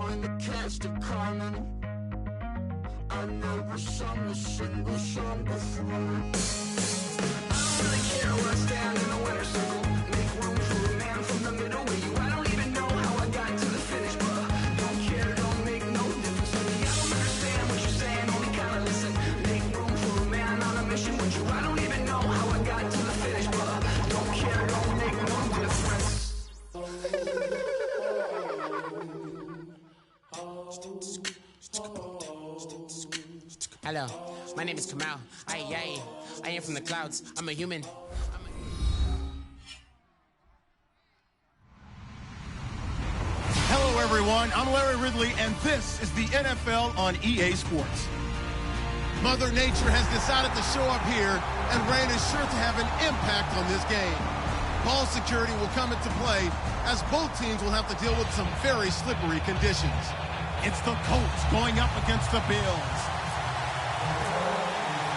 join the cast of Carmen. I never sung a single song before. I don't really care where I stand in the winter circle. Make room for a man from the middle with you. I don't even know how I got to the finish, but don't care, don't make no difference to me. I don't understand what you're saying, only kinda listen. Make room for a man on a mission with you. I don't even know how I got to the finish, but don't care, don't make no difference. Hello, my name is Kamal. I am from the clouds. I'm a human. Hello, everyone. I'm Larry Ridley, and this is the NFL on EA Sports. Mother Nature has decided to show up here, and rain is sure to have an impact on this game. Ball security will come into play, as both teams will have to deal with some very slippery conditions. It's the Colts going up against the Bills.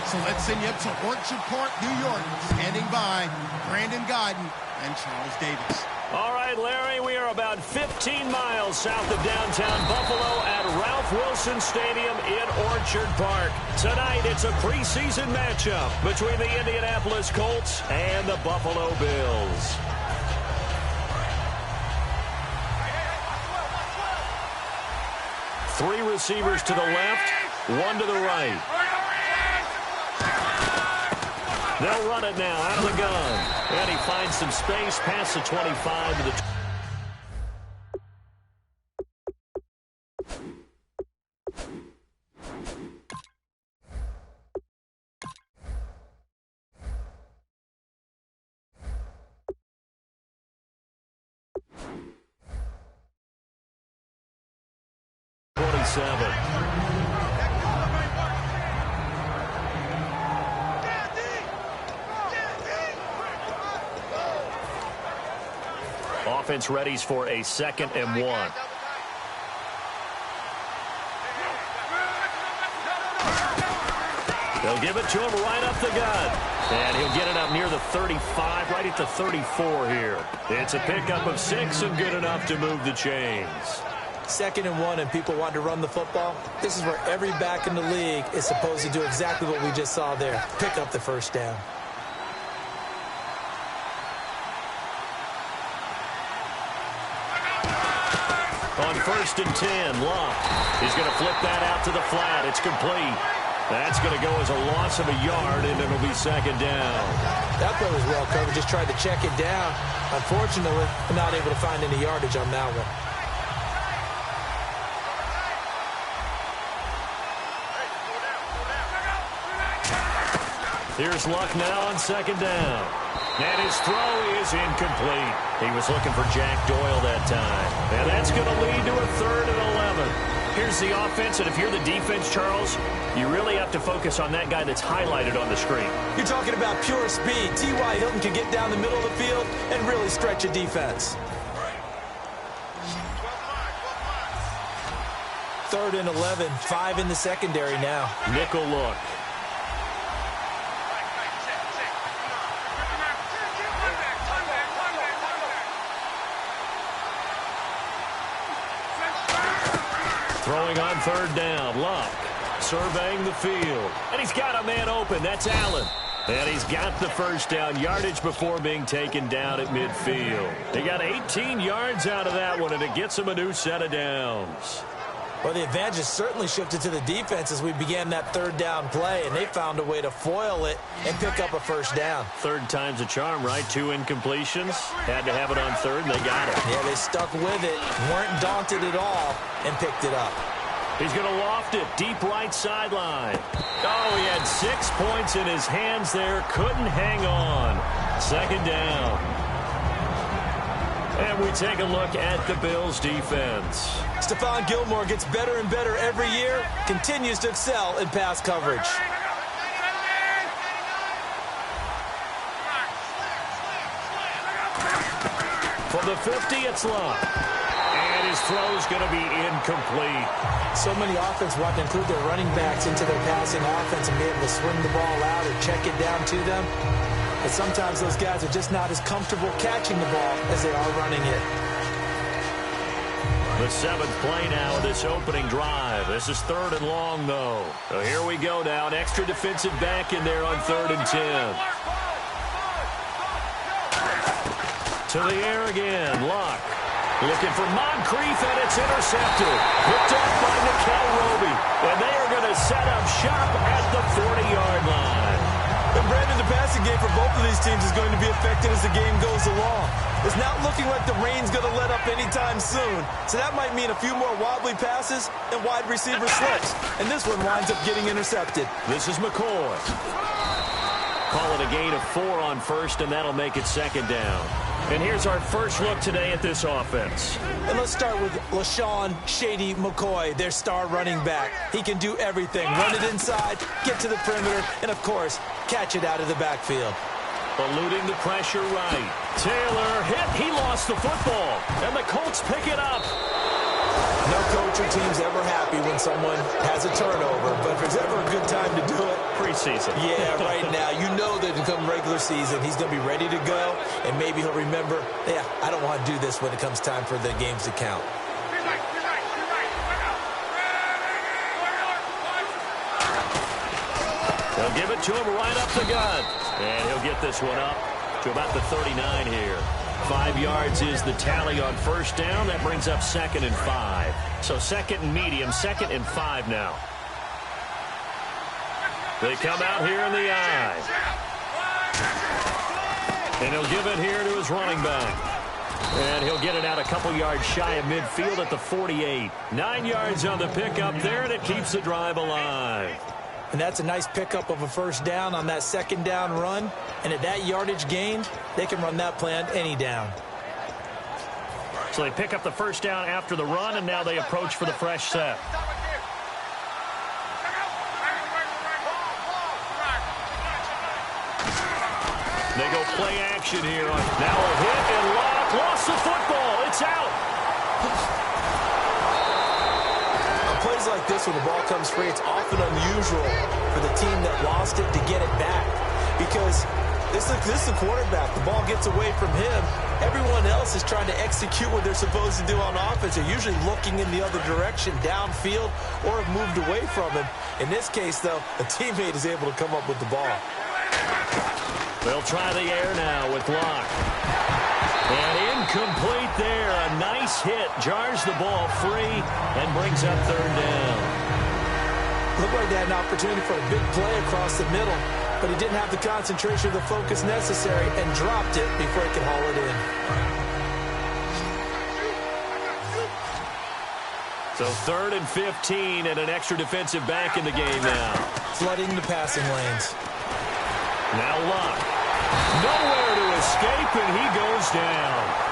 So let's send you up to Orchard Park, New York. Standing by, Brandon Gaudin and Charles Davis. All right, Larry, we are about 15 miles south of downtown Buffalo at Ralph Wilson Stadium in Orchard Park. Tonight, it's a preseason matchup between the Indianapolis Colts and the Buffalo Bills. Three receivers to the left, one to the right. They'll run it now out of the gun. And he finds some space past the 25 to the 27. Offense readies for a 2nd and 1. They'll give it to him right up the gut. And he'll get it up near the 35, right at the 34 here. It's a pickup of 6 and good enough to move the chains. 2nd and 1 and people want to run the football. This is where every back in the league is supposed to do exactly what we just saw there. Pick up the first down. On 1st and 10, Locke. He's going to flip that out to the flat. It's complete. That's going to go as a loss of a yard, and it'll be 2nd down. That play was well covered. Just tried to check it down. Unfortunately, not able to find any yardage on that one. Here's Luck now on 2nd down. And his throw is incomplete. He was looking for Jack Doyle that time. And that's going to lead to a 3rd and 11. Here's the offense, and if you're the defense, Charles, you really have to focus on that guy that's highlighted on the screen. You're talking about pure speed. T.Y. Hilton can get down the middle of the field and really stretch a defense. 3rd and 11, 5 in the secondary now. Nickel look. Throwing on 3rd down, Luck surveying the field. And he's got a man open. That's Allen. And he's got the first down yardage before being taken down at midfield. He got 18 yards out of that one, and it gets him a new set of downs. Well, the advantage has certainly shifted to the defense as we began that 3rd down play, and they found a way to foil it and pick up a first down. 3rd time's a charm, right? 2 incompletions. Had to have it on 3rd, and they got it. Yeah, they stuck with it, weren't daunted at all, and picked it up. He's going to loft it deep right sideline. Oh, he had 6 points in his hands there. Couldn't hang on. 2nd down. And we take a look at the Bills' defense. Stephon Gilmore gets better and better every year, continues to excel in pass coverage. From the 50, it's Locke. And his throw's going to be incomplete. So many offenses want to include their running backs into their passing offense and be able to swing the ball out or check it down to them. But sometimes those guys are just not as comfortable catching the ball as they are running it. The 7th play now of this opening drive. This is 3rd and long, though. So here we go now. An extra defensive back in there on 3rd and 10. To the air again. Luck. Looking for Moncrief, and it's intercepted. Picked up by Nikel Roby. And they are going to set up shop at the 40-yard line. And Brandon, the passing game for both of these teams is going to be affected as the game goes along. It's not looking like the rain's going to let up anytime soon. So that might mean a few more wobbly passes and wide receiver slips. And this one winds up getting intercepted. This is McCoy. Call it a gain of 4 on first, and that'll make it 2nd down. And here's our first look today at this offense. And let's start with LaShawn Shady McCoy, their star running back. He can do everything. Run it inside, get to the perimeter, and, of course, catch it out of the backfield. Eluding the pressure right. Taylor hit. He lost the football. And the Colts pick it up. No coach or team's ever happy when someone has a turnover. But if there's ever a good time to do it, preseason. Yeah, right now. You know that come regular season, he's going to be ready to go. And maybe he'll remember, yeah, I don't want to do this when it comes time for the games to count. They'll give it to him right up the gut. And he'll get this one up to about the 39 here. 5 yards is the tally on first down. That brings up 2nd and 5. So 2nd and medium, 2nd and 5 now. They come out here in the eye. And he'll give it here to his running back. And he'll get it out a couple yards shy of midfield at the 48. 9 yards on the pickup there, and it keeps the drive alive. And that's a nice pickup of a first down on that 2nd down run. And at that yardage gained, they can run that play on any down. So they pick up the first down after the run, and now they approach for the fresh set. They go play action here. Now a hit, and Locke lost the football. It's out. Plays like this when the ball comes free, it's often unusual for the team that lost it to get it back. Because this is the quarterback. The ball gets away from him. Everyone else is trying to execute what they're supposed to do on offense. They're usually looking in the other direction, downfield, or have moved away from him. In this case, though, a teammate is able to come up with the ball. They'll try the air now with Locke. And incomplete there. A nice hit. Jars the ball free and brings up 3rd down. Looked like they had an opportunity for a big play across the middle, but he didn't have the concentration or the focus necessary and dropped it before he could haul it in. So 3rd and 15 and an extra defensive back in the game now. Flooding the passing lanes. Now Locke. Nowhere to escape, and he goes down.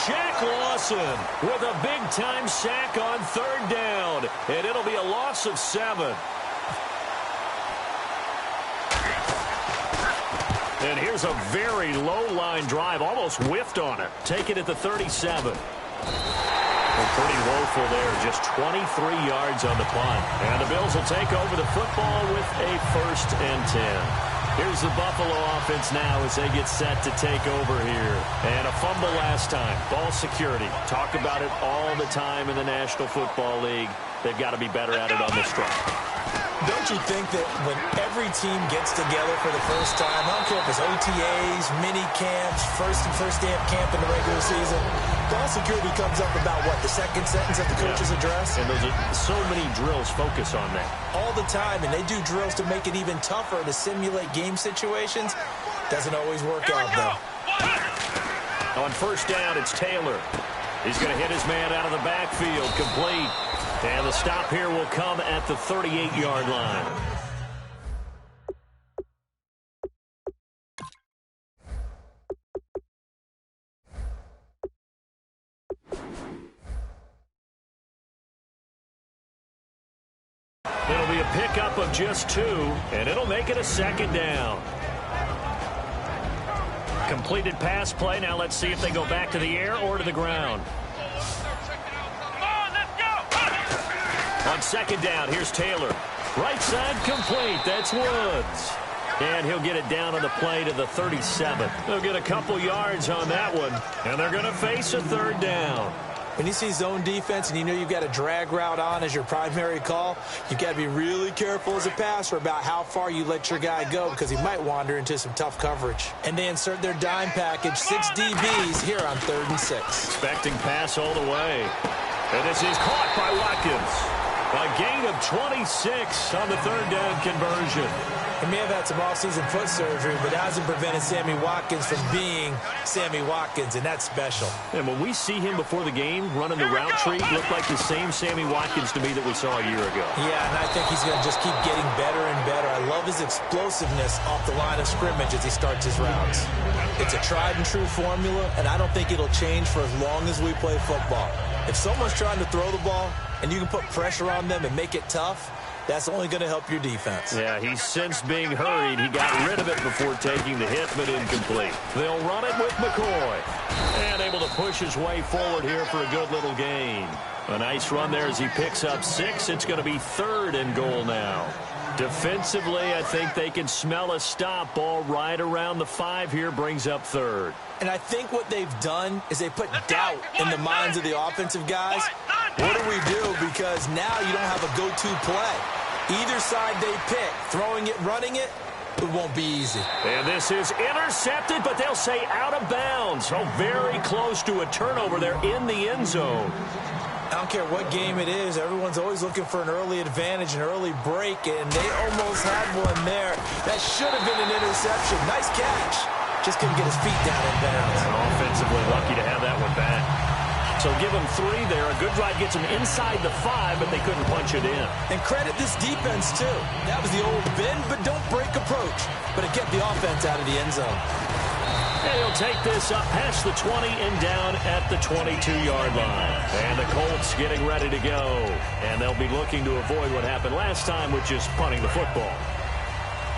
Shaq Lawson with a big-time sack on third down, and it'll be a loss of 7. And here's a very low-line drive, almost whiffed on it. Take it at the 37. Well, pretty woeful there, just 23 yards on the punt. And the Bills will take over the football with a 1st and 10. Here's the Buffalo offense now as they get set to take over here. And a fumble last time. Ball security. Talk about it all the time in the National Football League. They've got to be better at it on this drive. Don't you think that when every team gets together for the first time, I don't care if it's OTAs, mini camps, first day of camp in the regular season, ball security comes up about what, the second sentence of the coach's address? And those are so many drills focus on that. All the time, and they do drills to make it even tougher to simulate game situations. Doesn't always work out, though. On first down, it's Taylor. He's going to hit his man out of the backfield, complete. And the stop here will come at the 38-yard line. It'll be a pickup of just 2, and it'll make it a 2nd down. Completed pass play. Now let's see if they go back to the air or to the ground. On 2nd down, here's Taylor. Right side complete. That's Woods. And he'll get it down on the play to the 37. They'll get a couple yards on that one, and they're going to face a 3rd down. When you see zone defense and you know you've got a drag route on as your primary call, you've got to be really careful as a passer about how far you let your guy go because he might wander into some tough coverage. And they insert their dime package, 6 DBs here on 3rd and 6. Expecting pass all the way. And this is caught by Watkins. A gain of 26 on the 3rd down conversion. He may have had some off-season foot surgery, but that hasn't prevented Sammy Watkins from being Sammy Watkins, and that's special. And when we see him before the game running the route tree, looked like the same Sammy Watkins to me that we saw a year ago. Yeah, and I think he's going to just keep getting better and better. I love his explosiveness off the line of scrimmage as he starts his routes. It's a tried-and-true formula, and I don't think it'll change for as long as we play football. If someone's trying to throw the ball and you can put pressure on them and make it tough, that's only going to help your defense. Yeah, he's since being hurried. He got rid of it before taking the hit, but incomplete. They'll run it with McCoy. And able to push his way forward here for a good little gain. A nice run there as he picks up 6. It's going to be 3rd and goal now. Defensively, I think they can smell a stop. Ball right around the 5 here, brings up 3rd. And I think what they've done is they put doubt in the minds of the offensive guys. What do we do? Because now you don't have a go-to play. Either side they pick, throwing it, running it, it won't be easy. And this is intercepted, but they'll say out of bounds. So very close to a turnover there in the end zone. I don't care what game it is. Everyone's always looking for an early advantage, an early break, and they almost had one there. That should have been an interception. Nice catch. Just couldn't get his feet down in bounds. Offensively lucky to have that one back. So give them 3 there. A good drive gets them inside the 5, but they couldn't punch it in. And credit this defense, too. That was the old bend but don't break approach. But it kept the offense out of the end zone. And he'll take this up past the 20 and down at the 22-yard line. And the Colts getting ready to go. And they'll be looking to avoid what happened last time, which is punting the football.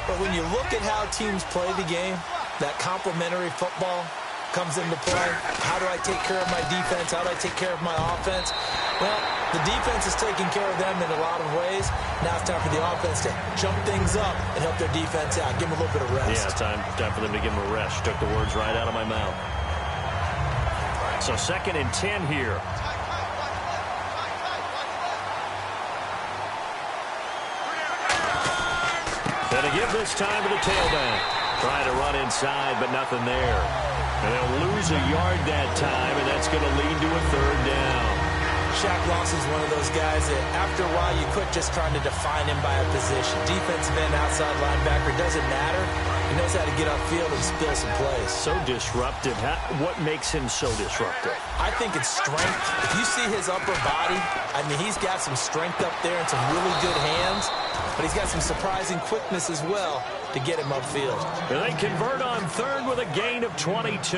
But when you look at how teams play the game, that complementary football comes into play. How do I take care of my defense? How do I take care of my offense? Well, the defense is taking care of them in a lot of ways. Now it's time for the offense to jump things up and help their defense out. Give them a little bit of rest. Yeah, time for them to give them a rest. Took the words right out of my mouth. So 2nd and 10 here. Gonna give this time to the tailback. Trying to run inside, but nothing there. And they'll lose a yard that time, and that's going to lead to a 3rd down. Shaq Lawson's one of those guys that after a while you quit just trying to define him by a position. Defensive end, outside linebacker, doesn't matter. He knows how to get upfield and spill some plays. So disruptive. What makes him so disruptive? I think it's strength. If you see his upper body, I mean, he's got some strength up there and some really good hands. But he's got some surprising quickness as well to get him upfield. And they convert on 3rd with a gain of 22.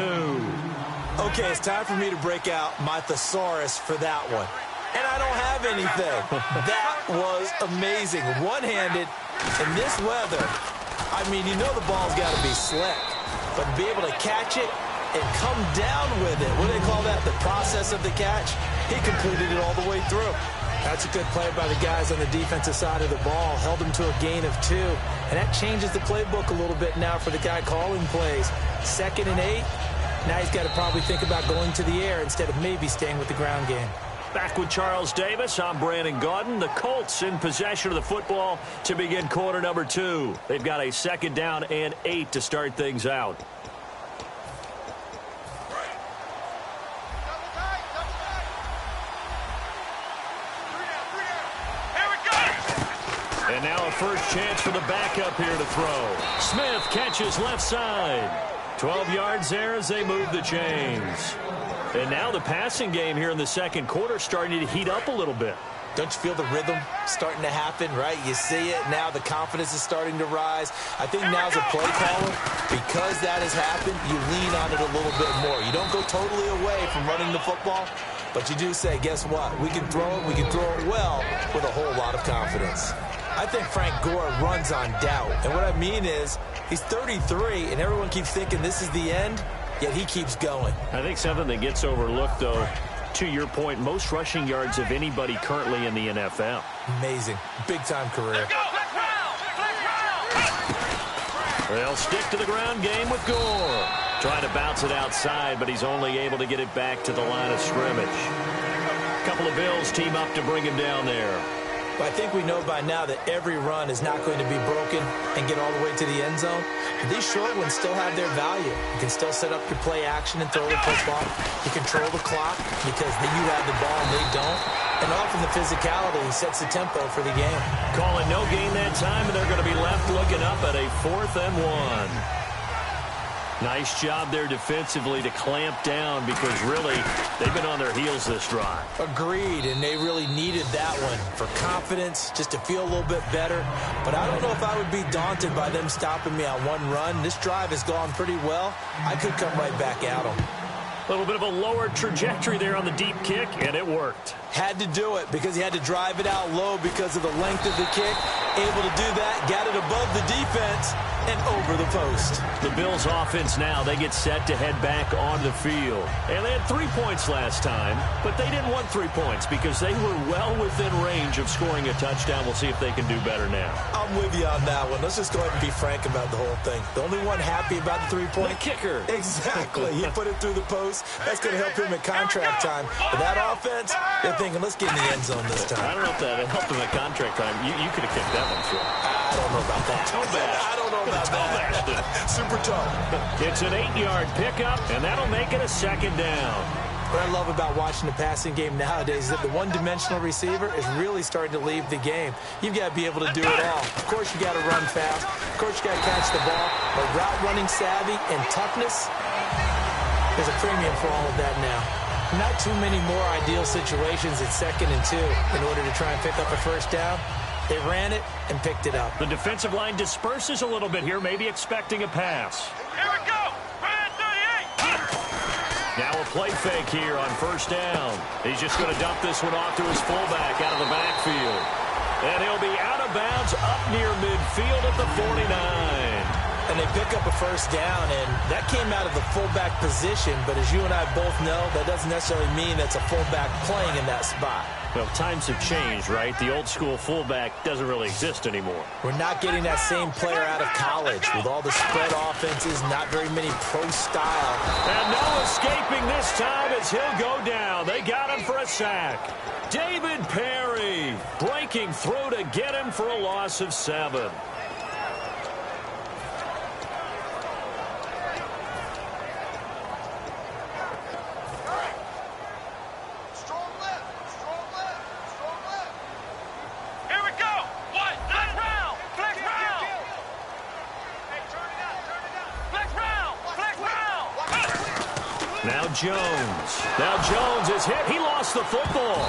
Okay, it's time for me to break out my thesaurus for that one. And I don't have anything. That was amazing. One-handed in this weather. I mean, you know the ball's got to be slick. But to be able to catch it and come down with it, what do they call that? The process of the catch? He completed it all the way through. That's a good play by the guys on the defensive side of the ball. Held him to a gain of 2. And that changes the playbook a little bit now for the guy calling plays. 2nd and 8. Now he's got to probably think about going to the air instead of maybe staying with the ground game. Back with Charles Davis, I'm Brandon Gaudin. The Colts in possession of the football to begin quarter number 2. They've got a 2nd down and 8 to start things out. And now a first chance for the backup here to throw. Smith catches left side. 12 yards there as they move the chains. And now the passing game here in the second quarter starting to heat up a little bit. Don't you feel the rhythm starting to happen, right? You see it. Now the confidence is starting to rise. I think now's a play caller. Because that has happened, you lean on it a little bit more. You don't go totally away from running the football, but you do say, guess what? We can throw it. We can throw it well with a whole lot of confidence. I think Frank Gore runs on doubt. And what I mean is he's 33, and everyone keeps thinking this is the end, yet he keeps going. I think something that gets overlooked, though, to your point, most rushing yards of anybody currently in the NFL. Amazing. Big-time career. They'll stick to the ground game with Gore. Trying to bounce it outside, but he's only able to get it back to the line of scrimmage. A couple of Bills team up to bring him down there. But I think we know by now that every run is not going to be broken and get all the way to the end zone. But these short ones still have their value. You can still set up your play action and throw the football. You control the clock because you have the ball and they don't. And often the physicality sets the tempo for the game. Calling no gain that time, and they're going to be left looking up at a 4th and 1. Nice job there defensively to clamp down because really they've been on their heels this drive. Agreed, and they really needed that one for confidence, just to feel a little bit better. But I don't know if I would be daunted by them stopping me on one run. This drive has gone pretty well. I could come right back at them. A little bit of a lower trajectory there on the deep kick, and it worked. Had to do it because he had to drive it out low because of the length of the kick. Able to do that, got it above the defense and over the post. The Bills offense now, they get set to head back on the field. And they had 3 points last time, but they didn't want 3 points because they were well within range of scoring a touchdown. We'll see if they can do better now. I'm with you on that one. Let's just go ahead and be frank about the whole thing. The only one happy about the 3-point? The kicker. Exactly. He put it through the post. That's going to help him at contract time. But that offense, they're thinking, let's get in the end zone this time. I don't know if that helped him at contract time. You could have kicked that one through. I don't know about that. I don't know about that. Super tough. It's an 8-yard pickup, and that'll make it a 2nd down. What I love about watching the passing game nowadays is that the one-dimensional receiver is really starting to leave the game. You've got to be able to do it all. Of course, you got to run fast. Of course, you got to catch the ball. But route running savvy and toughness, there's a premium for all of that now. Not too many more ideal situations at 2nd and 2 in order to try and pick up a first down. They ran it and picked it up. The defensive line disperses a little bit here, maybe expecting a pass. Here we go! Brand 38! Now a play fake here on 1st down. He's just going to dump this one off to his fullback out of the backfield. And he'll be out of bounds up near midfield at the 49. And they pick up a first down, and that came out of the fullback position. But as you and I both know, that doesn't necessarily mean that's a fullback playing in that spot. Well, times have changed, right? The old school fullback doesn't really exist anymore. We're not getting that same player out of college with all the spread offenses, not very many pro style. And no escaping this time as he'll go down. They got him for a sack. David Perry breaking through to get him for a loss of 7. Now Jones is hit. He lost the football.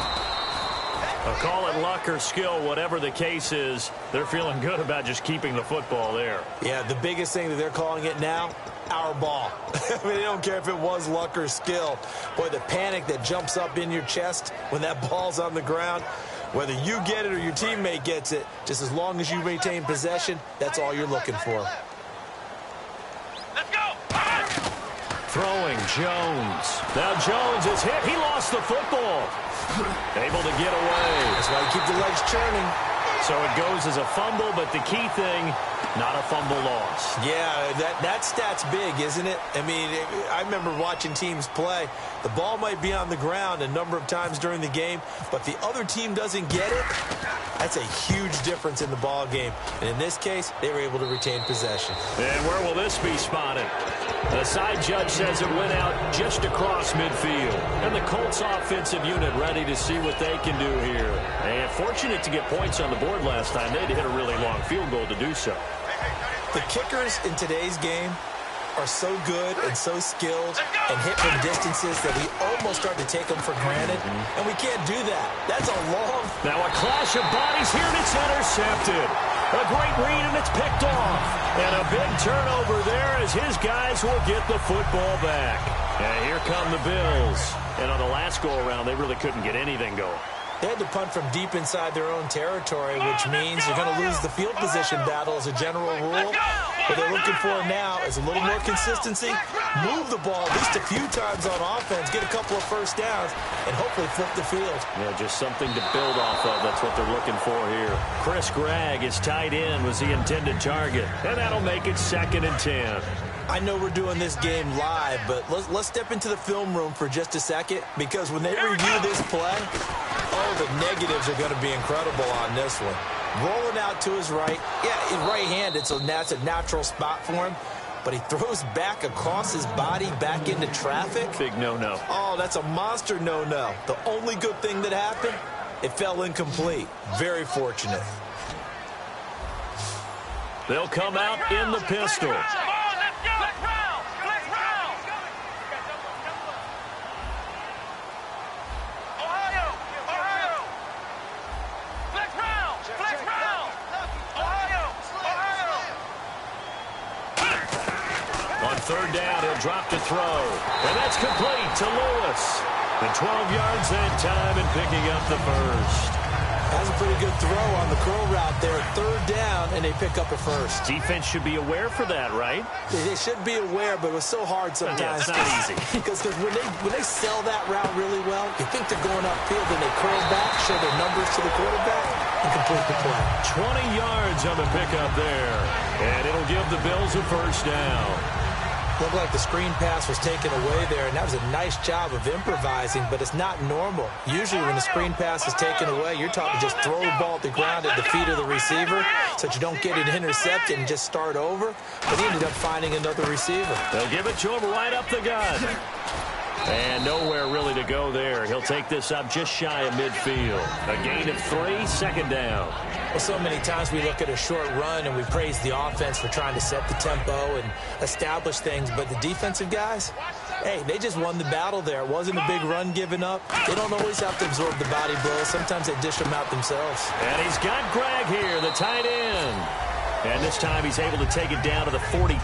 Call it luck or skill, whatever the case is, they're feeling good about just keeping the football there. Yeah, the biggest thing that they're calling it now, our ball. I mean, they don't care if it was luck or skill. Boy, the panic that jumps up in your chest when that ball's on the ground, whether you get it or your teammate gets it, just as long as you maintain possession, that's all you're looking for. Let's go. Throwing Jones. Now Jones is hit. He lost the football. Able to get away. That's why you keep the legs churning. So it goes as a fumble, but the key thing, not a fumble loss. Yeah, that stat's big, isn't it? I mean, I remember watching teams play. The ball might be on the ground a number of times during the game, but the other team doesn't get it. That's a huge difference in the ball game. And in this case, they were able to retain possession. And where will this be spotted? The side judge says it went out just across midfield. And the Colts offensive unit ready to see what they can do here. And fortunate to get points on the board last time. They had to hit a really long field goal to do so. The kickers in today's game are so good and so skilled and hit from distances that we almost start to take them for granted. And we can't do that. That's a long... Now a clash of bodies here, and it's intercepted. A great read, and it's picked off. And a big turnover there as his guys will get the football back. And here come the Bills. And on the last go-around, they really couldn't get anything going. They had to punt from deep inside their own territory, which means you're going to lose the field position battle as a general rule. What they're looking for now is a little more consistency, move the ball at least a few times on offense, get a couple of first downs, and hopefully flip the field. Yeah, just something to build off of. That's what they're looking for here. Chris Gregg is tight end, was the intended target, and that'll make it 2nd and 10. I know we're doing this game live, but let's step into the film room for just a second, because when they review this play, the negatives are going to be incredible on this one. Rolling out to his right. Yeah, his right hand, that's a natural spot for him. But he throws back across his body back into traffic. Big no-no. Oh, that's a monster no-no. The only good thing that happened, it fell incomplete. Very fortunate. They'll come out in the pistol. Third down, he'll drop to throw. And that's complete to Lewis. And 12 yards that time and picking up the first. That's a pretty good throw on the curl route there. Third down, and they pick up a first. Defense should be aware for that, right? They should be aware, but it was so hard sometimes. Yeah, it's not easy. Because when they sell that route really well, you think they're going upfield, and they curl back, show their numbers to the quarterback, and complete the play. 20 yards on the pickup there. And it'll give the Bills a first down. Looked like the screen pass was taken away there, and that was a nice job of improvising, but it's not normal. Usually when the screen pass is taken away, you're taught to just throw the ball at the ground at the feet of the receiver so that you don't get it intercepted and just start over. But he ended up finding another receiver. They'll give it to him right up the gut. And nowhere really to go there. He'll take this up just shy of midfield. A gain of 3, 2nd down. Well, so many times we look at a short run and we praise the offense for trying to set the tempo and establish things, but the defensive guys, hey, they just won the battle there. It wasn't a big run given up. They don't always have to absorb the body blows. Sometimes they dish them out themselves. And he's got Gregg here, the tight end. And this time he's able to take it down to the 42.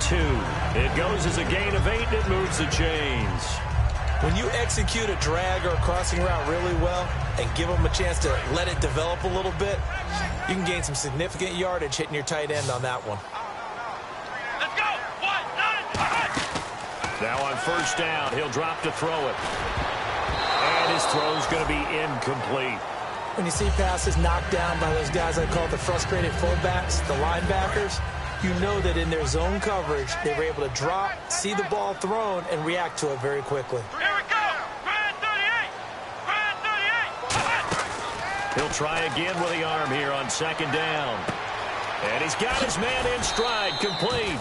It goes as a gain of 8, and it moves the chains. When you execute a drag or a crossing route really well and give them a chance to let it develop a little bit, you can gain some significant yardage hitting your tight end on that one. Let's go. 1, 9, 5. Now on first down, he'll drop to throw it. And his throw's going to be incomplete. When you see passes knocked down by those guys I call the frustrated fullbacks, the linebackers, you know that in their zone coverage, they were able to drop, see the ball thrown, and react to it very quickly. Here we go. Brand 38. Brand 38. He'll try again with the arm here on 2nd down. And he's got his man in stride, complete.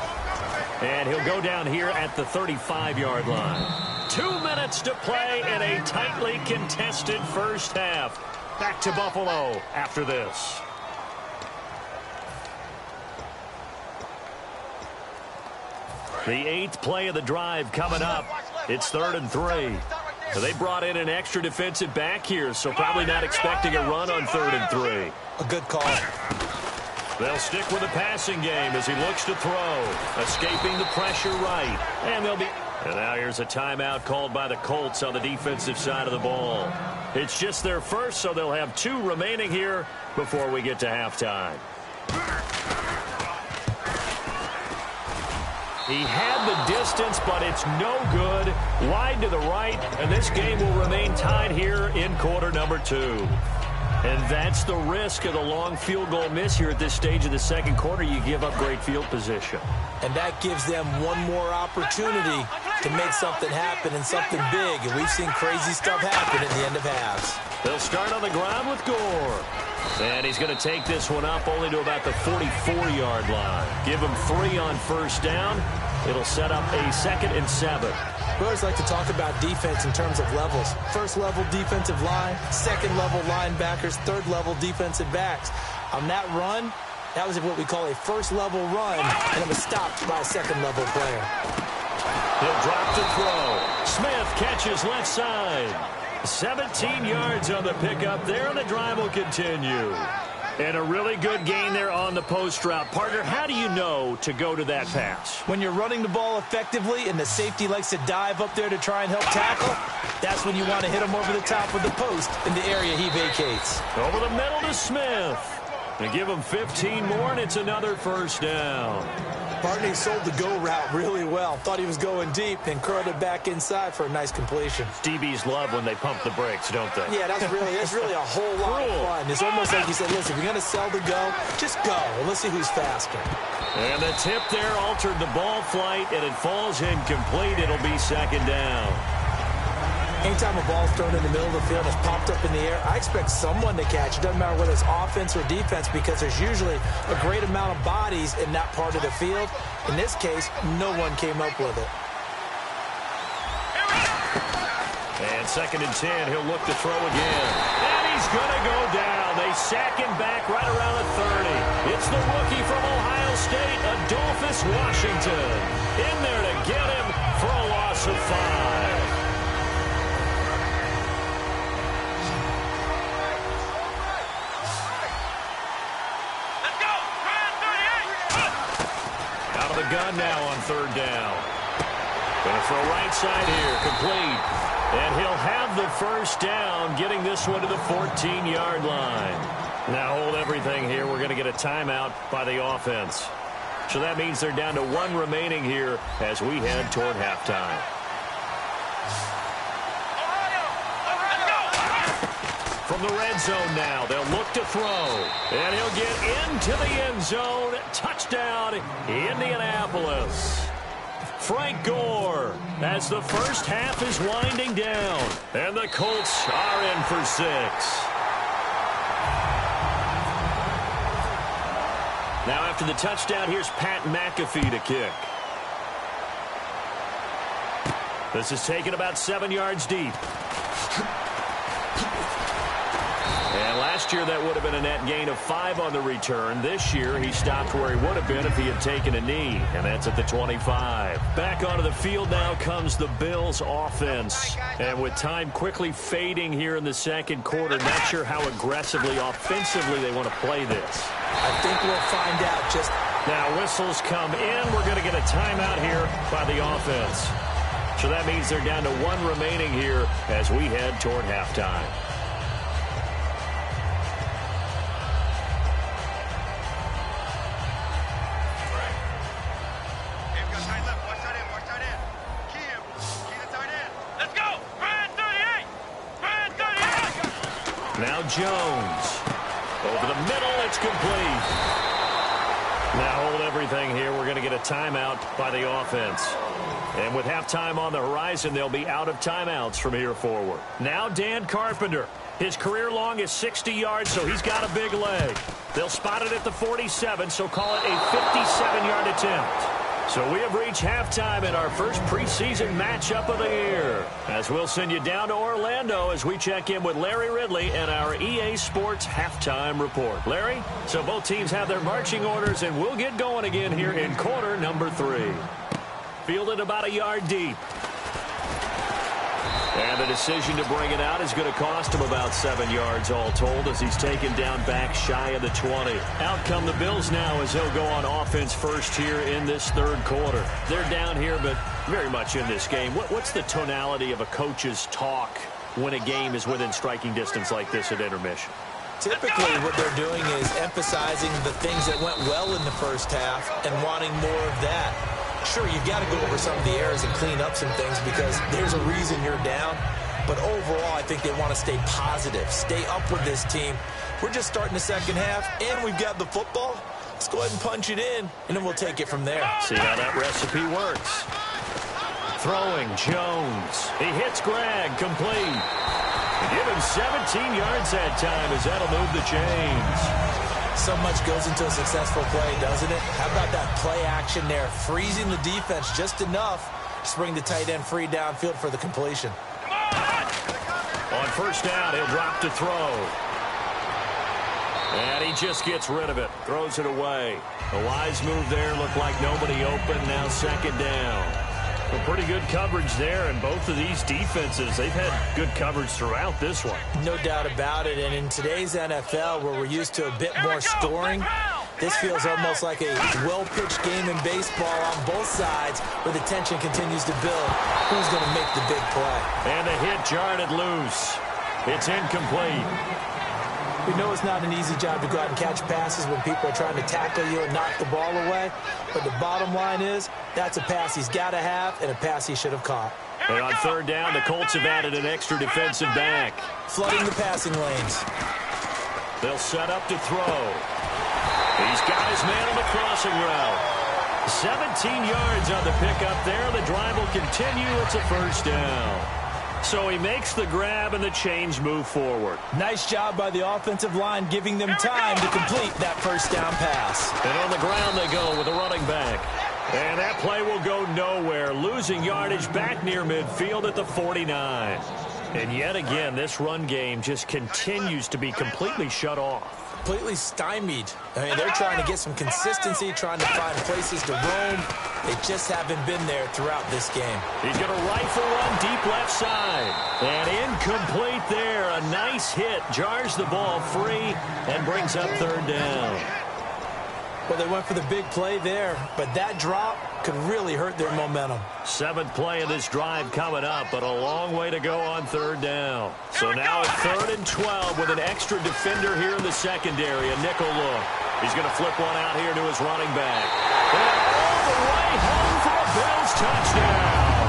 And he'll go down here at the 35-yard line. 2 minutes to play in a tightly contested first half. Back to Buffalo after this. The 8th play of the drive coming up. It's 3rd and 3. So they brought in an extra defensive back here, so probably not expecting a run on 3rd and 3. A good call. They'll stick with the passing game as he looks to throw, escaping the pressure right. And now here's a timeout called by the Colts on the defensive side of the ball. It's just their first, so they'll have 2 remaining here before we get to halftime. He had the distance, but it's no good. Wide to the right, and this game will remain tied here in quarter number 2. And that's the risk of the long field goal miss here at this stage of the second quarter. You give up great field position. And that gives them one more opportunity to make something happen and something big. And we've seen crazy stuff happen at the end of halves. They'll start on the ground with Gore. And he's going to take this one up only to about the 44-yard line. Give him 3 on first down. It'll set up a 2nd and 7. We always like to talk about defense in terms of levels. First-level defensive line, second-level linebackers, third-level defensive backs. On that run, that was what we call a first-level run, and it was stopped by a second-level player. He'll drop to throw. Smith catches left side. 17 yards on the pickup there, and the drive will continue. And a really good gain there on the post route. Partner, how do you know to go to that pass? When you're running the ball effectively and the safety likes to dive up there to try and help tackle, that's when you want to hit him over the top with the post in the area he vacates. Over the middle to Smith. They give him 15 more, and it's another first down. Barney sold the go route really well. Thought he was going deep and curled it back inside for a nice completion. DBs love when they pump the brakes, don't they? Yeah, that's really a whole lot of fun. It's almost like you said, listen, if you're going to sell the go, just go. And let's see who's faster. And the tip there altered the ball flight, and it falls incomplete. It'll be 2nd down. Anytime a ball's thrown in the middle of the field and it's popped up in the air, I expect someone to catch. It doesn't matter whether it's offense or defense because there's usually a great amount of bodies in that part of the field. In this case, no one came up with it. And 2nd and 10, he'll look to throw again. And he's going to go down. They sack him back right around the 30. It's the rookie from Ohio State, Adolphus Washington. In there to get him for a loss of 5. Gun now on 3rd down. Going to throw right side here, complete. And he'll have the first down, getting this one to the 14-yard line. Now hold everything here. We're going to get a timeout by the offense. So that means they're down to 1 remaining here as we head toward halftime. From the red zone now, they'll look to throw. And he'll get into the end zone. Touchdown, Indianapolis. Frank Gore as the first half is winding down. And the Colts are in for 6. Now after the touchdown, here's Pat McAfee to kick. This is taken about 7 yards deep. And last year, that would have been a net gain of 5 on the return. This year, he stopped where he would have been if he had taken a knee, and that's at the 25. Back onto the field now comes the Bills' offense. And with time quickly fading here in the second quarter, not sure how aggressively, offensively they want to play this. I think we'll find out just now. Whistles come in. We're going to get a timeout here by the offense. So that means they're down to 1 remaining here as we head toward halftime. Now Jones. Over the middle, it's complete. Now hold everything here. We're going to get a timeout by the offense. And with halftime on the horizon, they'll be out of timeouts from here forward. Now Dan Carpenter. His career long is 60 yards, so he's got a big leg. They'll spot it at the 47, so call it a 57-yard attempt. So we have reached halftime in our first preseason matchup of the year. As we'll send you down to Orlando as we check in with Larry Ridley and our EA Sports Halftime Report. Larry, so both teams have their marching orders, and we'll get going again here in quarter number 3. Fielded about a yard deep. And the decision to bring it out is going to cost him about 7 yards all told as he's taken down back shy of the 20. Out come the Bills now as they'll go on offense first here in this third quarter. They're down here, but very much in this game. What's the tonality of a coach's talk when a game is within striking distance like this at intermission? Typically, what they're doing is emphasizing the things that went well in the first half and wanting more of that. Sure, you've got to go over some of the errors and clean up some things because there's a reason you're down. But overall, I think they want to stay positive, stay up with this team. We're just starting the second half, and we've got the football. Let's go ahead and punch it in, and then we'll take it from there. See how that recipe works. Throwing, Jones. He hits Greg, complete. Give him 17 yards that time as that'll move the chains. So much goes into a successful play, doesn't it? How about that play action there, freezing the defense just enough to bring the tight end free downfield for the completion. On first down, he'll drop to throw. And he just gets rid of it, throws it away. A wise move there, looked like nobody open, now second down. Well, pretty good coverage there, and both of these defenses, they've had good coverage throughout this one. No doubt about it, and in today's NFL, where we're used to a bit more scoring, this feels almost like a well-pitched game in baseball on both sides, where the tension continues to build. Who's going to make the big play? And the hit jarred it loose. It's incomplete. We know it's not an easy job to go out and catch passes when people are trying to tackle you and knock the ball away. But the bottom line is, that's a pass he's got to have and a pass he should have caught. And on third down, the Colts have added an extra defensive back. Flooding the passing lanes. They'll set up to throw. He's got his man on the crossing route. 17 yards on the pickup there. The drive will continue. It's a first down. So he makes the grab and the chains move forward. Nice job by the offensive line giving them time to complete that first down pass. And on the ground they go with a running back. And that play will go nowhere, losing yardage back near midfield at the 49. And yet again, this run game just continues to be completely shut off. Completely stymied. I mean, they're trying to get some consistency, trying to find places to roam. They just haven't been there throughout this game. He's going to rifle run deep left side. And incomplete there. A nice hit. Jars the ball free and brings up third down. Well, they went for the big play there, but that drop could really hurt their momentum. Seventh play of this drive coming up, but a long way to go on third down. So now it's 3rd and 12 with an extra defender here in the secondary, a nickel look. He's going to flip one out here to his running back. And all the way home for a Bills touchdown.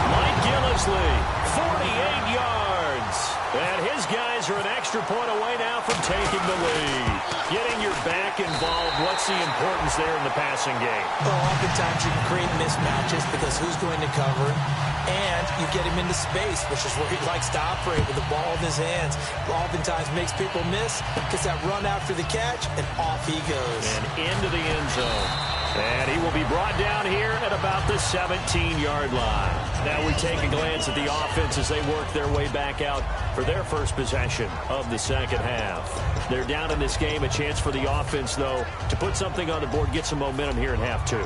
Mike Gillislee, 48 yards. And his guys are an extra point away now from taking the lead. Getting your back involved, what's the importance there in the passing game? Well, oftentimes you can create mismatches because who's going to cover him? And you get him into space, which is where he likes to operate with the ball in his hands. Oftentimes makes people miss, gets that run after the catch, and off he goes. And into the end zone. And he will be brought down here at about the 17-yard line. Now we take a glance at the offense as they work their way back out for their first possession of the second half. They're down in this game. A chance for the offense, though, to put something on the board, get some momentum here in half two.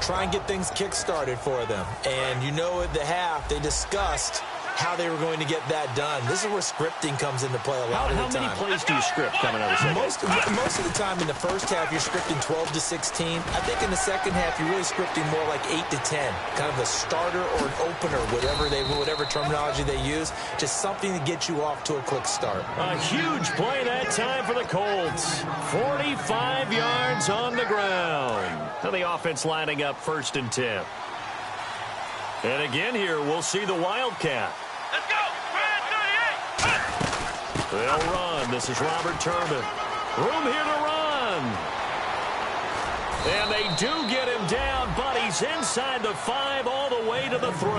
Try and get things kick-started for them. And you know at the half, they discussed how they were going to get that done. This is where scripting comes into play a lot of the time. How many plays do you script coming out of the second? Most of the time in the first half, you're scripting 12 to 16. I think in the second half, you're really scripting more like 8 to 10. Kind of a starter or an opener, whatever terminology they use. Just something to get you off to a quick start. A huge play that time for the Colts. 45 yards on the ground. Now the offense lining up 1st and 10. And again here, we'll see the Wildcat. Let's go! Red 38! They'll run. This is Robert Turbin. Room here to run. And they do get him down, but he's inside the 5 all the way to the 3.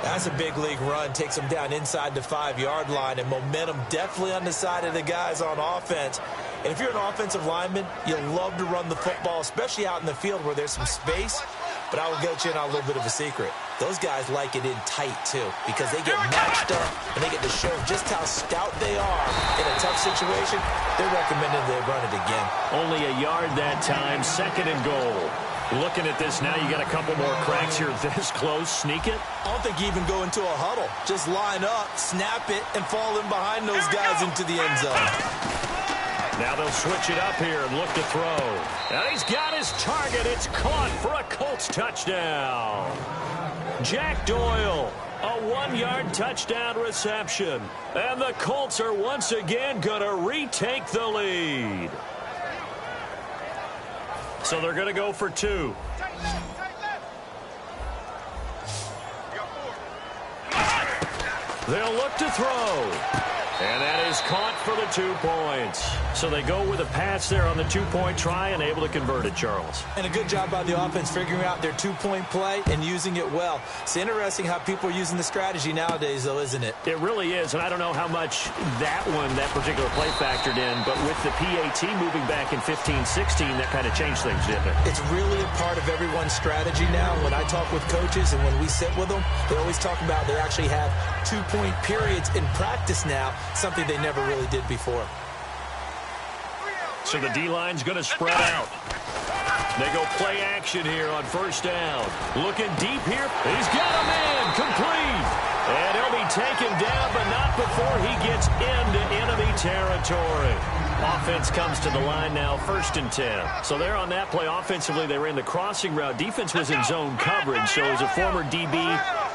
That's a big league run. Takes him down inside the 5-yard line, and momentum definitely on the side of the guys on offense. And if you're an offensive lineman, you love to run the football, especially out in the field where there's some space. But I will get you in on a little bit of a secret. those guys like it in tight, too, because they get matched up and they get to show just how stout they are in a tough situation. They're recommending they run it again. Only a yard that time, 2nd and goal. Looking at this now, you got a couple more cracks here this close. Sneak it? I don't think you even go into a huddle. Just line up, snap it, and fall in behind those guys into the end zone. Now they'll switch it up here and look to throw. And he's got his target. It's caught for a Colts touchdown. Jack Doyle, a 1-yard touchdown reception. And the Colts are once again going to retake the lead. So they're going to go for 2. They'll look to throw. And that is caught for the 2 points. So they go with a pass there on the 2-point try and able to convert it, Charles. And a good job by the offense figuring out their 2-point play and using it well. It's interesting how people are using the strategy nowadays, though, isn't it? It really is, and I don't know how much that particular play factored in, but with the PAT moving back in 15-16, that kind of changed things, didn't it? It's really a part of everyone's strategy now. When I talk with coaches and when we sit with them, they always talk about they actually have 2-point periods in practice now, something they never really did before. So the D-line's going to spread out. They go play action here on 1st down. Looking deep here. He's got a man complete. And he'll be taken down, but not before he gets into enemy territory. Offense comes to the line now, 1st and 10. So they're on that play. Offensively, they ran the crossing route. Defense was in zone coverage. So as a former DB,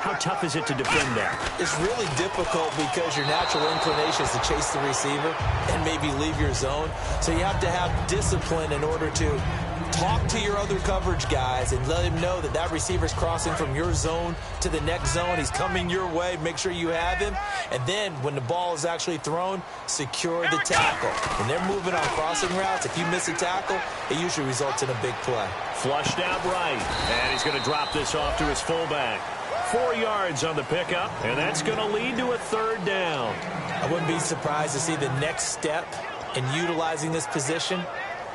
how tough is it to defend that? It's really difficult because your natural inclination is to chase the receiver and maybe leave your zone. So you have to have discipline in order to talk to your other coverage guys and let him know that that receiver's crossing from your zone to the next zone. He's coming your way. Make sure you have him. And then when the ball is actually thrown, secure the tackle. When they're moving on crossing routes, if you miss a tackle, it usually results in a big play. Flushed out right. And he's going to drop this off to his fullback. 4 yards on the pickup, and that's going to lead to a 3rd down. I wouldn't be surprised to see the next step in utilizing this position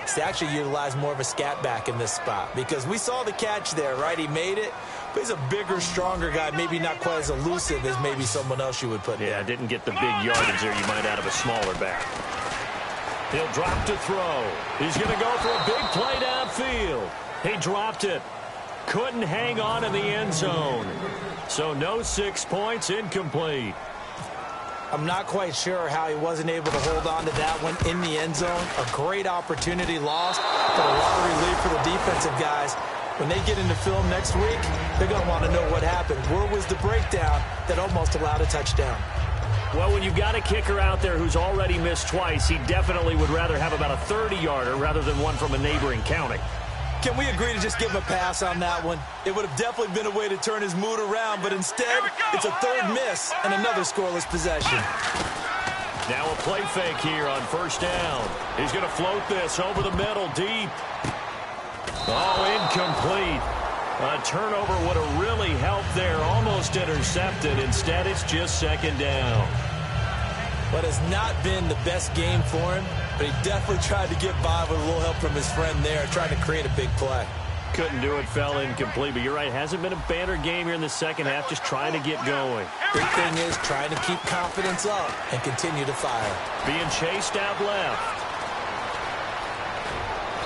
is to actually utilize more of a scat back in this spot, because we saw the catch there, right? He made it, but he's a bigger, stronger guy, maybe not quite as elusive as maybe someone else you would put in. Yeah, didn't get the big yardage there you might out of a smaller back. He'll drop to throw. He's going to go for a big play downfield. He dropped it. Couldn't hang on in the end zone. So no 6 points, incomplete. I'm not quite sure how he wasn't able to hold on to that one in the end zone. A great opportunity lost, but a lot of relief for the defensive guys. When they get into film next week, they're going to want to know what happened. Where was the breakdown that almost allowed a touchdown? Well, when you've got a kicker out there who's already missed twice, he definitely would rather have about a 30-yarder rather than one from a neighboring county. Can we agree to just give him a pass on that one? It would have definitely been a way to turn his mood around, but instead, it's a 3rd miss and another scoreless possession. Now a play fake here on 1st down. He's going to float this over the middle, deep. Oh, incomplete. A turnover would have really helped there, almost intercepted. Instead, it's just 2nd down. But it's not been the best game for him, but he definitely tried to get by with a little help from his friend there, trying to create a big play. Couldn't do it, fell incomplete, but you're right, hasn't been a banner game here in the 2nd half, just trying to get going. Big thing is trying to keep confidence up and continue to fire. Being chased out left.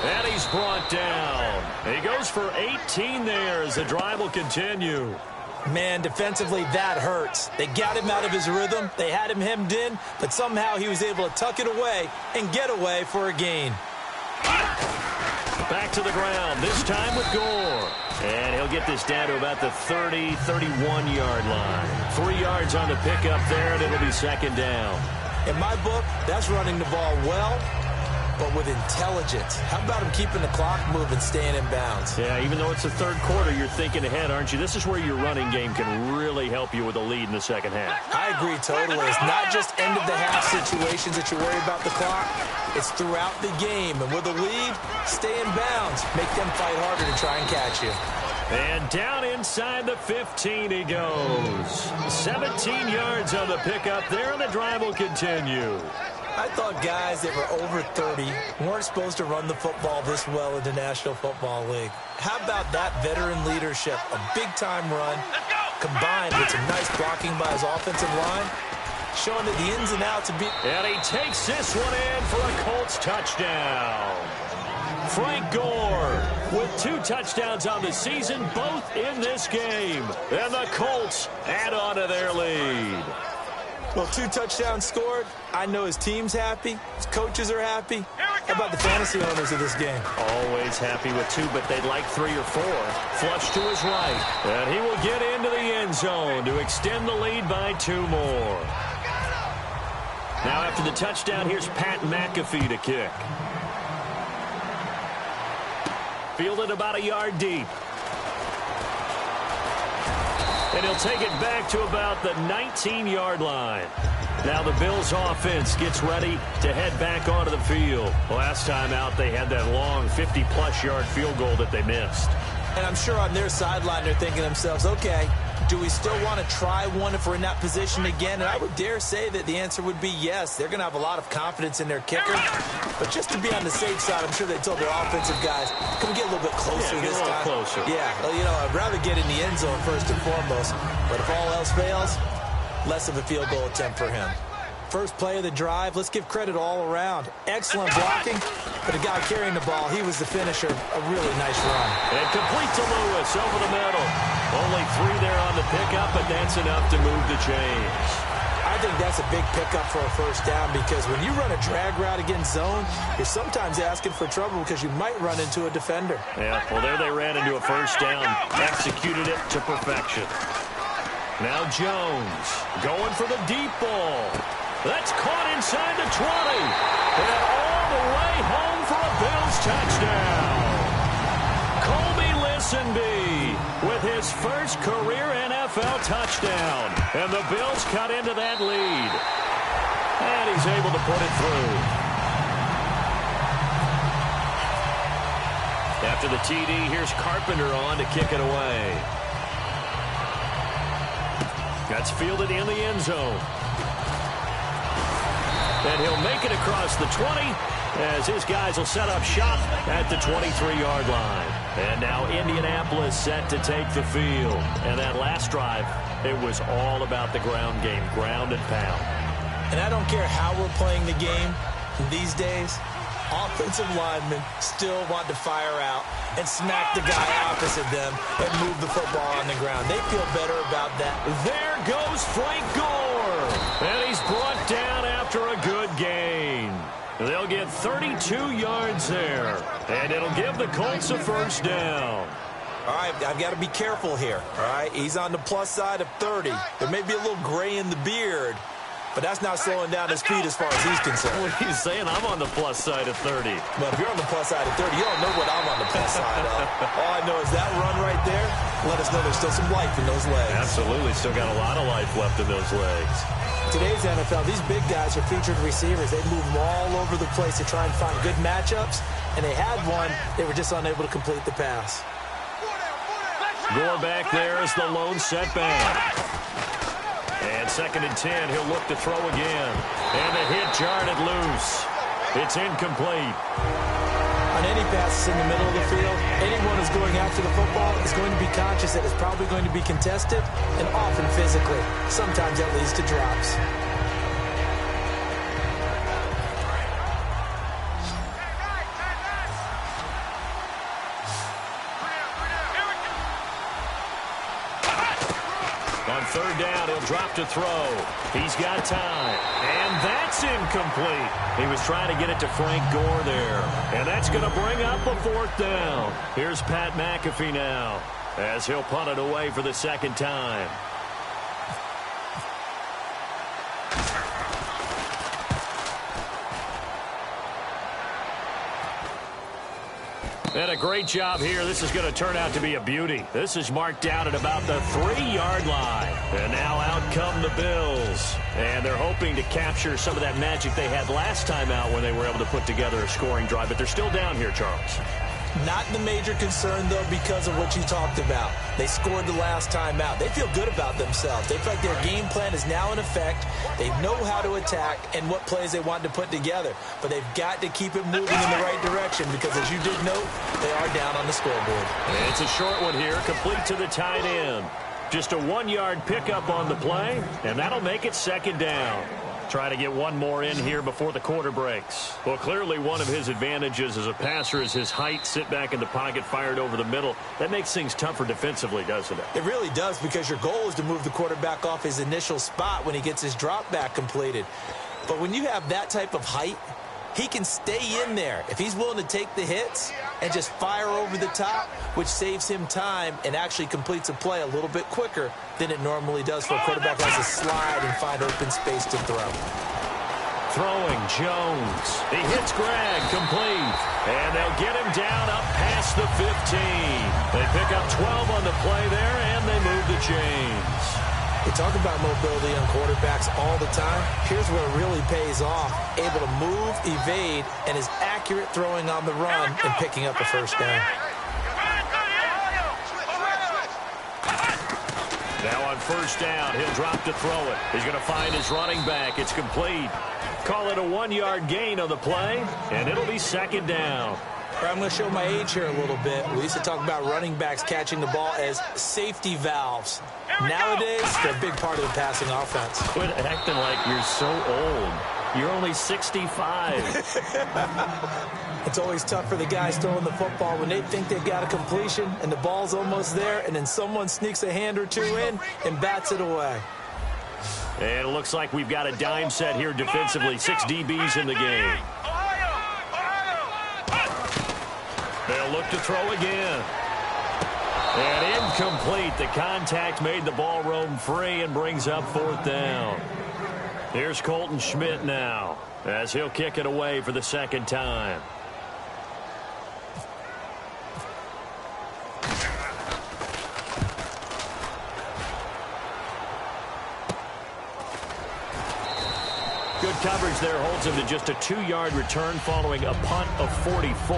And he's brought down. He goes for 18 there as the drive will continue. Man, defensively, that hurts. They got him out of his rhythm. They had him hemmed in, but somehow he was able to tuck it away and get away for a gain. Back to the ground, this time with Gore. And he'll get this down to about the 30, 31-yard line. 3 yards on the pickup there, and it'll be 2nd down. In my book, that's running the ball well, but with intelligence. How about him keeping the clock moving, staying in bounds? Yeah, even though it's the 3rd quarter, you're thinking ahead, aren't you? This is where your running game can really help you with a lead in the 2nd half. I agree totally. It's not just end-of-the-half situations that you worry about the clock. It's throughout the game. And with a lead, stay in bounds. Make them fight harder to try and catch you. And down inside the 15 he goes. 17 yards on the pickup there, and the drive will continue. I thought guys that were over 30 weren't supposed to run the football this well in the National Football League. How about that veteran leadership? A big-time run combined with some nice blocking by his offensive line, showing that the ins and outs of being... And he takes this one in for a Colts touchdown. Frank Gore with 2 touchdowns on the season, both in this game. And the Colts add on to their lead. Well, 2 touchdowns scored. I know his team's happy. His coaches are happy. How about the fantasy owners of this game? Always happy with 2, but they'd like 3 or 4. Flush to his right. And he will get into the end zone to extend the lead by 2 more. Now after the touchdown, here's Pat McAfee to kick. Fielded about a yard deep. And he'll take it back to about the 19-yard line. Now the Bills offense gets ready to head back onto the field. Last time out, they had that long 50-plus yard field goal that they missed. And I'm sure on their sideline, they're thinking to themselves, okay, do we still want to try one if we're in that position again? And I would dare say that the answer would be yes. They're going to have a lot of confidence in their kicker. But just to be on the safe side, I'm sure they told their offensive guys, can we get a little bit closer this time? Closer. Yeah, well, you know, I'd rather get in the end zone first and foremost. But if all else fails, less of a field goal attempt for him. First play of the drive, let's give credit all around. Excellent blocking, but the guy carrying the ball, he was the finisher. A really nice run. And complete to Lewis over the middle. Only 3 there on the pickup, but that's enough to move the chains. I think that's a big pickup for a first down because when you run a drag route against zone, you're sometimes asking for trouble because you might run into a defender. Yeah, well, there they ran into a first down, executed it to perfection. Now Jones going for the deep ball. That's caught inside the 20. And all the way home for a Bills touchdown. Colby Listenby with his first career NFL touchdown. And the Bills cut into that lead. And he's able to put it through. After the TD, here's Carpenter on to kick it away. That's fielded in the end zone. And he'll make it across the 20 as his guys will set up shop at the 23-yard line. And now Indianapolis set to take the field. And that last drive, it was all about the ground game, ground and pound. And I don't care how we're playing the game these days, offensive linemen still want to fire out and smack the guy opposite them and move the football on the ground. They feel better about that. There goes Frank Gore. And he's brought down after a good gain. They'll get 32 yards there. And it'll give the Colts a first down. All right, I've got to be careful here. All right, he's on the plus side of 30. There may be a little gray in the beard, but that's not slowing down his speed as far as he's concerned. What are you saying? I'm on the plus side of 30. But if you're on the plus side of 30, you don't know what I'm on the plus side of. All I know is that run right there, let us know there's still some life in those legs. Absolutely. Still got a lot of life left in those legs. Today's NFL, these big guys are featured receivers. They move them all over the place to try and find good matchups. And they had one. They were just unable to complete the pass. Gore back there is the lone setback. And 2nd and 10, he'll look to throw again. And the hit jarred it loose. It's incomplete. On any passes in the middle of the field, anyone who's going after the football is going to be conscious that it's probably going to be contested and often physically. Sometimes that leads to drops. On 3rd down, he'll drop to throw. He's got time. And that's incomplete. He was trying to get it to Frank Gore there. And that's going to bring up a 4th down. Here's Pat McAfee now as he'll punt it away for the 2nd time. And a great job here. This is going to turn out to be a beauty. This is marked down at about the 3-yard line. And now out come the Bills. And they're hoping to capture some of that magic they had last time out when they were able to put together a scoring drive. But they're still down here, Charles. Not the major concern, though, because of what you talked about. They scored the last time out. They feel good about themselves. They feel like their game plan is now in effect. They know how to attack and what plays they want to put together. But they've got to keep it moving in the right direction because, as you did note, they are down on the scoreboard. It's a short one here, complete to the tight end. Just a 1-yard pickup on the play, and that'll make it second down. Try to get one more in here before the quarter breaks. Well, clearly one of his advantages as a passer is his height, sit back in the pocket, fired over the middle. That makes things tougher defensively, doesn't it? It really does, because your goal is to move the quarterback off his initial spot when he gets his drop back completed. But when you have that type of height, he can stay in there if he's willing to take the hits and just fire over the top, which saves him time and actually completes a play a little bit quicker than it normally does for a quarterback who has to slide and find open space to throw. Throwing, Jones. He hits Greg, complete. And they'll get him down up past the 15. They pick up 12 on the play there, and they move the chains. We talk about mobility on quarterbacks all the time. Here's where it really pays off. Able to move, evade, and is accurate throwing on the run and picking up a first down. Now on first down, he'll drop to throw it. He's going to find his running back. It's complete. Call it a 1-yard gain on the play, and it'll be second down. I'm going to show my age here a little bit. We used to talk about running backs catching the ball as safety valves. Nowadays, they're a big part of the passing offense. Quit acting like you're so old. You're only 65. It's always tough for the guys throwing the football when they think they've got a completion and the ball's almost there, and then someone sneaks a hand or two in and bats it away. And it looks like we've got a dime set here defensively. 6 DBs in the game. They'll look to throw again. And incomplete. The contact made the ball roam free and brings up fourth down. Here's Colton Schmidt now as he'll kick it away for the second time. Good coverage there holds him to just a 2-yard return following a punt of 44.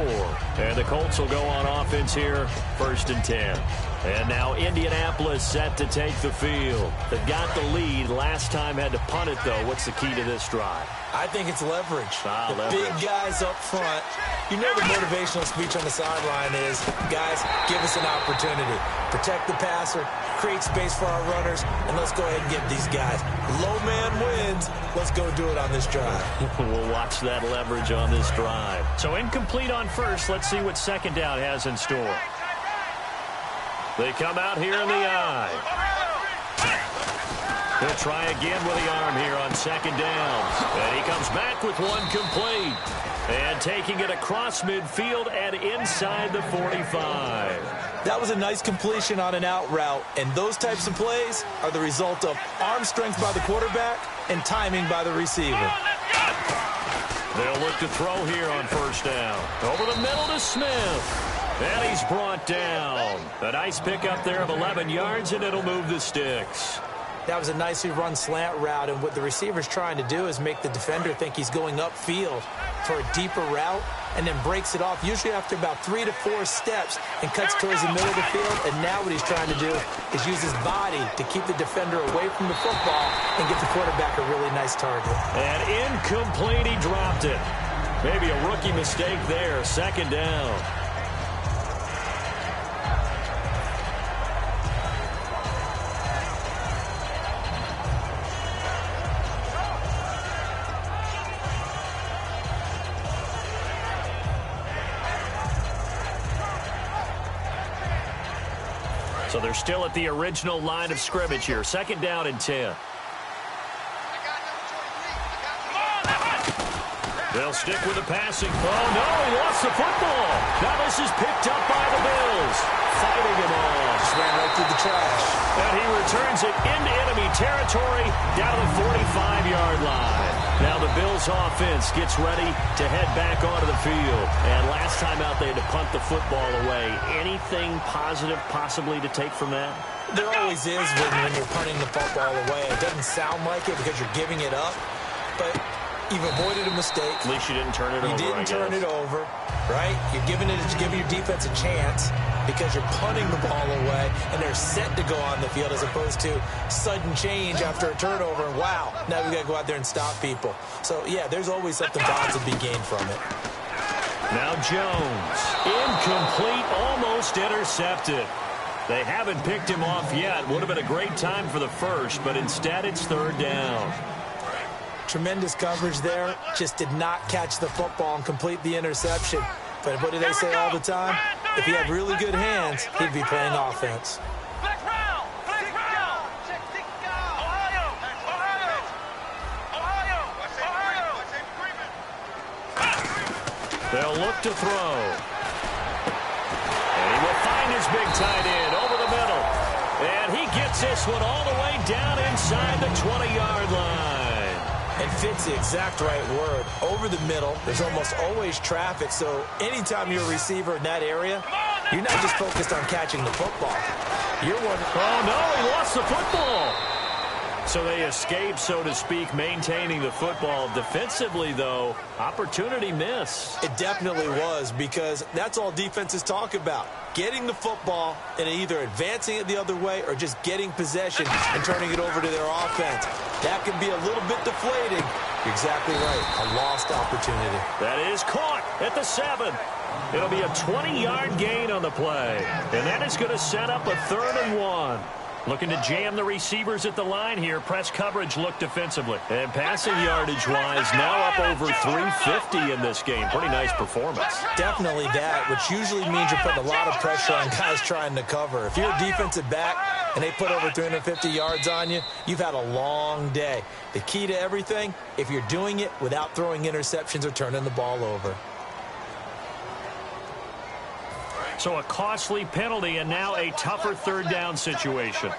And the Colts will go on offense here, 1st and 10. And now Indianapolis set to take the field. They've got the lead. Last time had to punt it, though. What's the key to this drive? I think it's leverage. Leverage. Big guys up front. You know the motivational speech on the sideline is, guys, give us an opportunity. Protect the passer, create space for our runners, and let's go ahead and get these guys. Low man wins. Let's go do it on this drive. We'll watch that leverage on this drive. So incomplete on first. Let's see what second down has in store. They come out here in the eye. He'll try again with the arm here on second down. And he comes back with one complete. And taking it across midfield and inside the 45. That was a nice completion on an out route. And those types of plays are the result of arm strength by the quarterback and timing by the receiver. They'll look to throw here on first down. Over the middle to Smith. And he's brought down. A nice pickup there of 11 yards, and it'll move the sticks. That was a nicely run slant route, and what the receiver's trying to do is make the defender think he's going upfield for a deeper route, and then breaks it off, usually after about 3 to 4 steps, and cuts towards the middle of the field. And now what he's trying to do is use his body to keep the defender away from the football and get the quarterback a really nice target. And incomplete, he dropped it. Maybe a rookie mistake there, second down. So they're still at the original line of scrimmage here. Second down and 10. They'll stick with the passing. Oh, no, he lost the football. Now this is picked up by the Bills. Fighting him off. Just ran right through the trash. And he returns it into enemy territory down the 45-yard line. Now the Bills offense gets ready to head back onto the field. And last time out they had to punt the football away. Anything positive possibly to take from that? There always is when you're punting the football away. It doesn't sound like it because you're giving it up. But You've avoided a mistake. At least you didn't turn it over, You didn't turn it over, right? You're giving your defense a chance because you're punting the ball away, and they're set to go on the field as opposed to sudden change after a turnover. And wow, now we've got to go out there and stop people. So, yeah, there's always something positive to be gained from it. Now Jones, incomplete, almost intercepted. They haven't picked him off yet. Would have been a great time for the first, but instead it's third down. Tremendous coverage there. Just did not catch the football and complete the interception. But what do they say all the time? If he had really good hands, he'd be playing offense. Flex round! Flex round! Ohio! They'll look to throw. And he will find his big tight end over the middle. And he gets this one all the way down inside the 20-yard line. It fits the exact right word. Over the middle, there's almost always traffic, so anytime you're a receiver in that area, you're not just focused on catching the football. You're wondering, oh, no, he lost the football. So they escape, so to speak, maintaining the football. Defensively, though, opportunity miss. It definitely was, because that's all defenses talk about. Getting the football and either advancing it the other way or just getting possession and turning it over to their offense. That can be a little bit deflating. You're exactly right. A lost opportunity. That is caught at the 7. It'll be a 20-yard gain on the play. And that is going to set up a 3rd and 1. Looking to jam the receivers at the line here. Press coverage look defensively. And passing yardage-wise, now up over 350 in this game. Pretty nice performance. Definitely that, which usually means you're putting a lot of pressure on guys trying to cover. If you're a defensive back and they put over 350 yards on you, you've had a long day. The key to everything, if you're doing it without throwing interceptions or turning the ball over. So a costly penalty and now a tougher 3rd down situation.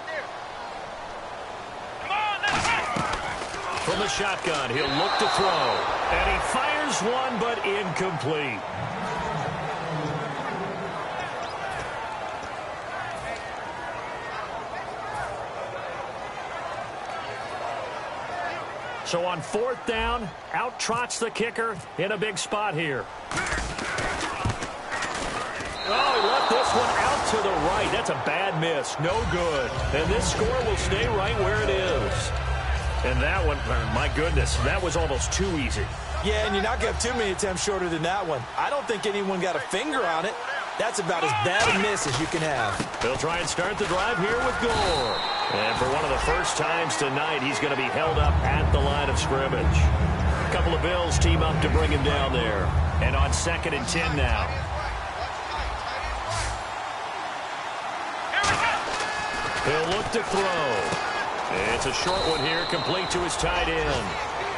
From the shotgun, he'll look to throw. And he fires one, but incomplete. So on 4th down, out trots the kicker in a big spot here. Oh, he left this one out to the right. That's a bad miss. No good. And this score will stay right where it is. And that one, my goodness, that was almost too easy. Yeah, and you're not going to have too many attempts shorter than that one. I don't think anyone got a finger on it. That's about as bad a miss as you can have. They'll try and start the drive here with Gore. And for one of the first times tonight, he's going to be held up at the line of scrimmage. A couple of Bills team up to bring him down there. And on 2nd and 10 now. He'll look to throw. It's a short one here, complete to his tight end.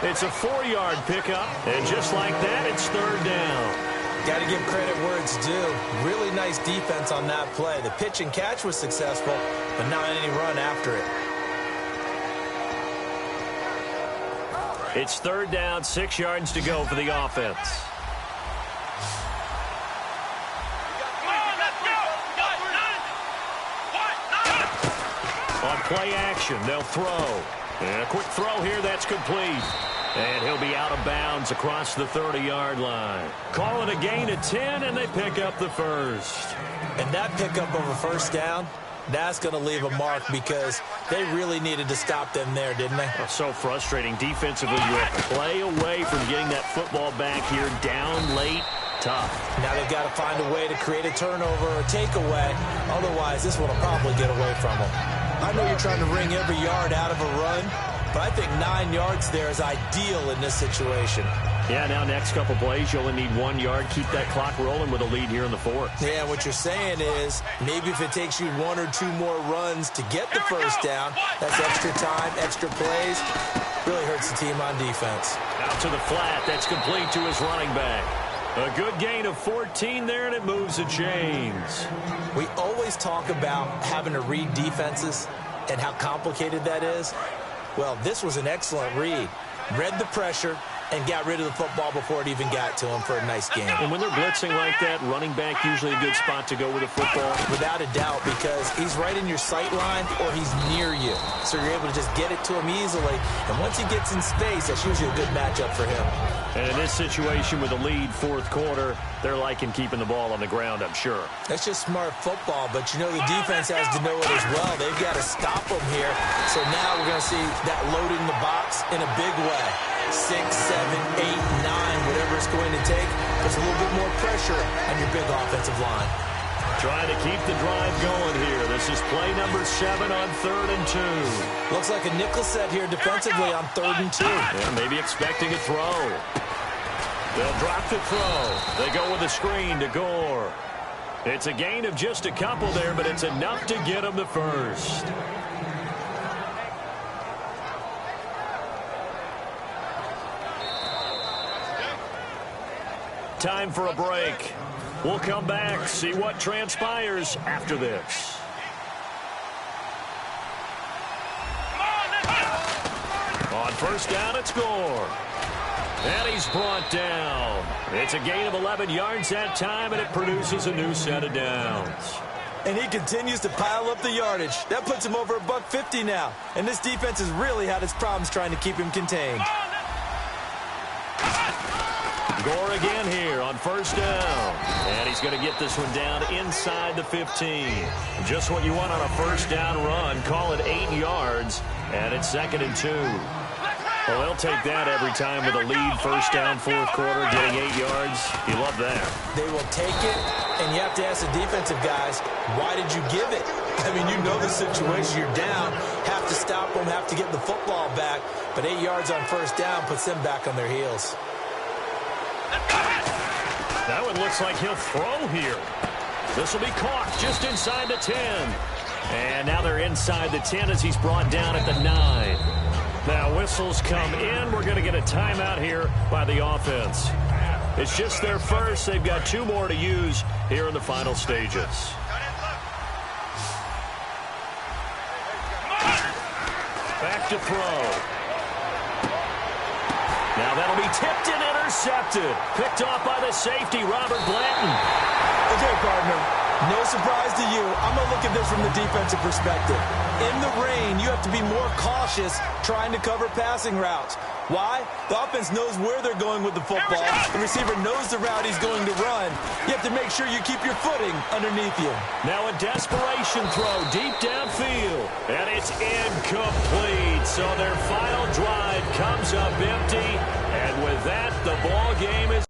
It's a 4-yard pickup, and just like that, it's 3rd down. Got to give credit where it's due. Really nice defense on that play. The pitch and catch was successful, but not any run after it. It's 3rd down, 6 yards to go for the offense. On play action, they'll throw. And a quick throw here, that's complete. And he'll be out of bounds across the 30-yard line. Call it a gain of 10, and they pick up the first. And that pickup of a 1st down, that's going to leave a mark because they really needed to stop them there, didn't they? Oh, so frustrating. Defensively, you're a play away from getting that football back here down late. Tough. Now they've got to find a way to create a turnover or takeaway. Otherwise, this one will probably get away from them. I know you're trying to wring every yard out of a run, but I think 9 yards there is ideal in this situation. Yeah, now next couple plays, you only need 1 yard. Keep that clock rolling with a lead here in the 4th. Yeah, what you're saying is maybe if it takes you 1 or 2 more runs to get the 1st down, that's extra time, extra plays. Really hurts the team on defense. Out to the flat. That's complete to his running back. A good gain of 14 there, and it moves the chains. We always talk about having to read defenses and how complicated that is. Well, this was an excellent read. Read the pressure, and got rid of the football before it even got to him for a nice game. And when they're blitzing like that, running back usually a good spot to go with the football? Without a doubt, because he's right in your sight line or he's near you. So you're able to just get it to him easily. And once he gets in space, that's usually a good matchup for him. And in this situation with a lead fourth quarter, they're liking keeping the ball on the ground, I'm sure. That's just smart football, but you know the defense has to know it as well. They've got to stop them here. So now we're going to see that loading the box in a big way. 6, 7, 8, 9, whatever it's going to take. Puts a little bit more pressure on your big offensive line. Trying to keep the drive going here. This is play number 7 on 3rd and 2. Looks like a nickel set here defensively on 3rd and 2. Yeah, maybe expecting a throw. They'll drop the throw. They go with a screen to Gore. It's a gain of just a couple there, but it's enough to get them the first. Time for a break. We'll come back, see what transpires after this. On first down, it's Gore. And he's brought down. It's a gain of 11 yards that time, and it produces a new set of downs. And he continues to pile up the yardage. That puts him over $150 now. And this defense has really had its problems trying to keep him contained. Gore again here on first down. And he's going to get this one down inside the 15. Just what you want on a first down run. Call it 8 yards. And it's 2nd and 2. Well, they'll take that every time with a lead first down, fourth quarter, getting 8 yards. You love that. They will take it, and you have to ask the defensive guys, why did you give it? I mean, you know the situation. You're down, have to stop them, have to get the football back. But 8 yards on first down puts them back on their heels. That one looks like he'll throw here. This will be caught just inside the 10. And now they're inside the 10 as he's brought down at the 9. Now whistles come in. We're going to get a timeout here by the offense. It's just their first. They've got 2 more to use here in the final stages. Back to throw. Now that'll be tipped and intercepted. Picked off by the safety, Robert Blanton. Okay, partner, no surprise to you. I'm going to look at this from the defensive perspective. In the rain, you have to be more cautious trying to cover passing routes. Why? The offense knows where they're going with the football. The receiver knows the route he's going to run. You have to make sure you keep your footing underneath you. Now a desperation throw deep downfield. And it's incomplete. So their final drive comes up empty. And with that, the ball game is